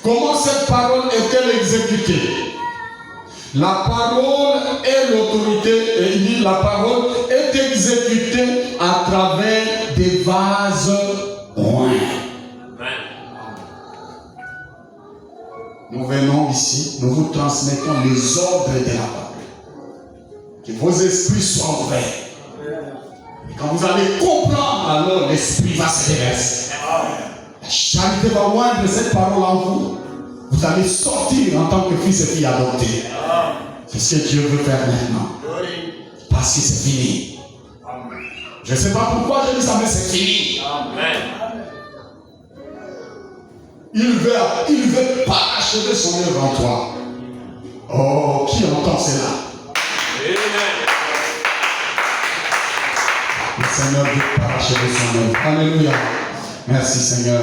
Comment cette parole est-elle exécutée? La parole est l'autorité, et il dit la parole est exécutée à travers des vases oints. Nous venons ici, nous vous transmettons les ordres de la parole. Que vos esprits soient ouverts. Et quand vous allez comprendre, alors l'esprit va se déverser. La charité va oindre cette parole en vous. Vous allez sortir en tant que fils et fille adoptés. C'est ce que Dieu veut faire maintenant. Parce que c'est fini. Je ne sais pas pourquoi je dis ça, mais c'est fini. Il veut parachever son œuvre en toi. Oh, qui entend cela? Le Seigneur veut parachever son œuvre. Alléluia. Merci Seigneur.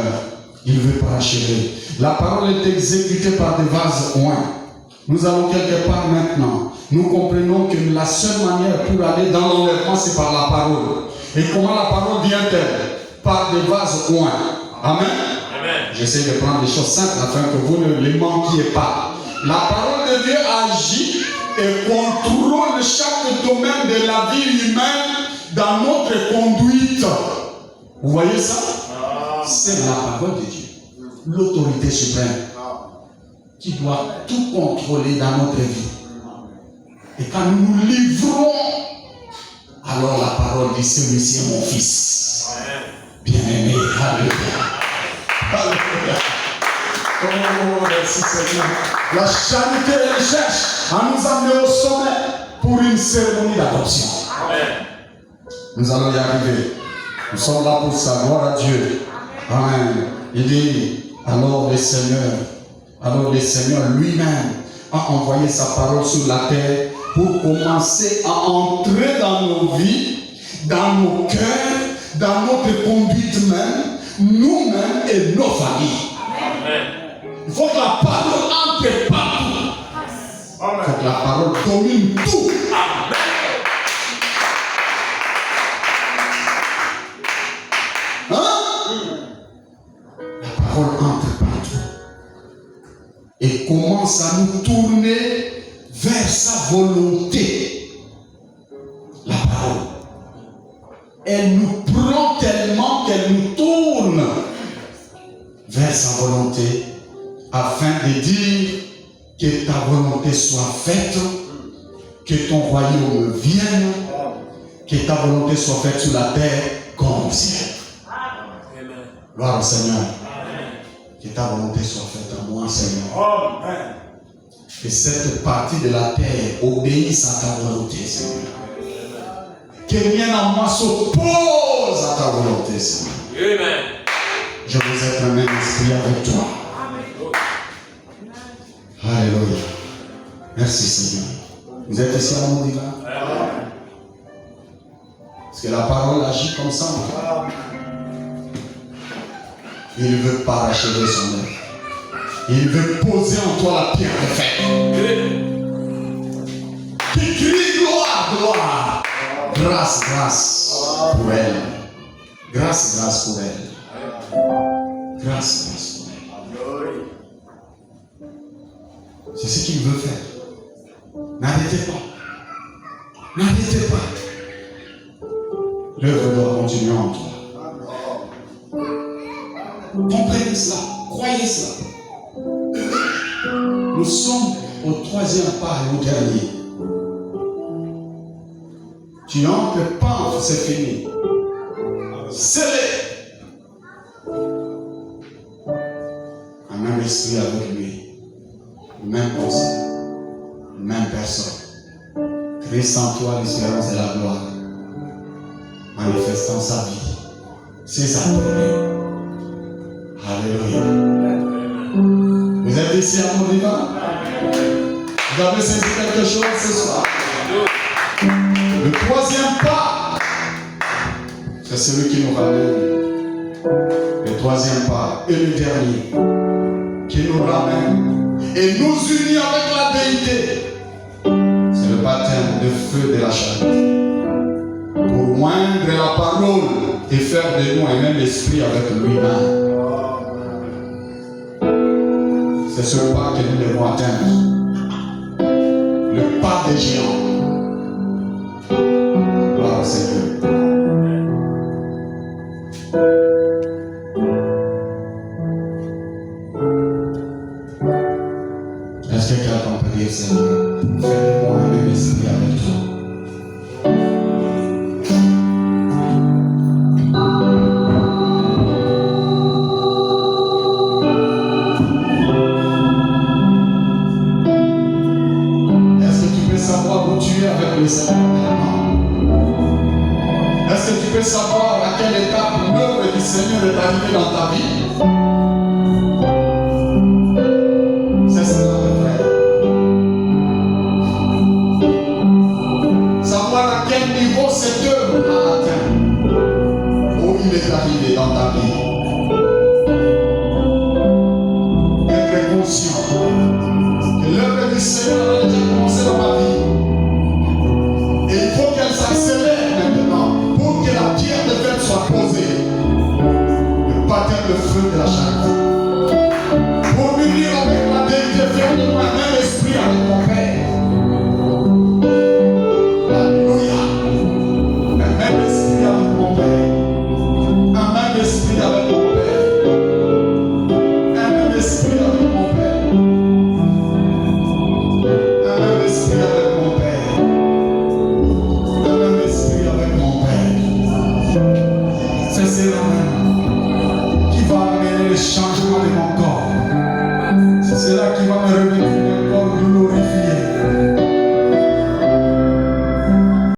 Il veut parachever. La parole est exécutée par des vases oints. Nous allons quelque part maintenant. Nous comprenons que la seule manière pour aller dans l'enlèvement, c'est par la parole. Et comment la parole vient-elle? Par des vases oints. Amen. J'essaie de prendre des choses simples afin que vous ne les manquiez pas. La parole de Dieu agit et contrôle chaque domaine de la vie humaine dans notre conduite. Vous voyez ça? C'est la parole de Dieu. L'autorité suprême qui doit tout contrôler dans notre vie. Et quand nous nous livrons, alors la parole dit, celui-ci est mon fils. Bien-aimé. Alléluia. Alléluia. Oh, merci Seigneur. La charité elle cherche à nous amener au sommet pour une cérémonie d'adoption. Nous allons y arriver. Nous sommes là pour ça. Gloire à Dieu. Amen. Il dit, alors le Seigneur lui-même a envoyé sa parole sur la terre pour commencer à entrer dans nos vies, dans nos cœurs, dans notre conduite même, nous-mêmes et nos familles. Amen. Il faut que la parole entre partout. Amen. Il faut que la parole domine tout. Amen. La parole entre partout et commence à nous tourner vers sa volonté. La parole, elle nous prend tellement qu'elle nous tourne vers sa volonté afin de dire que ta volonté soit faite, que ton royaume vienne, que ta volonté soit faite sur la terre comme au ciel. Gloire au Seigneur. Que ta volonté soit faite en moi, Seigneur. Que cette partie de la terre obéisse à ta volonté, Seigneur. Que rien en moi s'oppose à ta volonté, Seigneur. Amen. Je veux être un même esprit avec toi. Alléluia. Merci, Seigneur. Vous êtes ici à mon divin? Parce que la parole agit comme ça. Il veut parachever son œuvre. Il veut poser en toi la pierre de fer. Qui crie gloire, gloire. Grâce, grâce pour elle. Grâce, grâce pour elle. Grâce, grâce pour elle. C'est ce qu'il veut faire. N'arrêtez pas. N'arrêtez pas. L'œuvre doit continuer en toi. Comprenez cela, croyez cela. Nous sommes au troisième pas et au dernier. Tu entres pas, c'est fini. Scellé. Un même esprit avec lui. Même pensée. Même personne. Christ en toi l'espérance et la gloire. Manifestant sa vie. Ses attributs. Alléluia. Vous êtes ici à mon divin? Vous avez saisi quelque chose ce soir? Le troisième pas, c'est celui qui nous ramène. Le troisième pas et le dernier qui nous ramène et nous unit avec la déité. C'est le baptême de feu de la charité. Pour moindre la parole et faire de nous un même esprit avec lui-même. C'est ce pas que nous devons atteindre. Le pas des géants. Gloire au Seigneur. Est-ce que quelqu'un peut dire, Seigneur, fais-moi un même esprit avec toi? Est-ce que tu peux savoir où tu es avec le Seigneur maintenant? Est-ce que tu peux savoir à quelle étape l'œuvre du Seigneur est arrivée dans ta vie? C'est cela, mes frères. Savoir à quel niveau cette œuvre a atteint, où il est arrivé dans ta vie. Être conscient que l'œuvre du Seigneur a déjà commencé dans ma vie. Et il faut qu'elle s'accélère maintenant pour que la pierre de fer soit posée. Ne pas être le feu de la charité.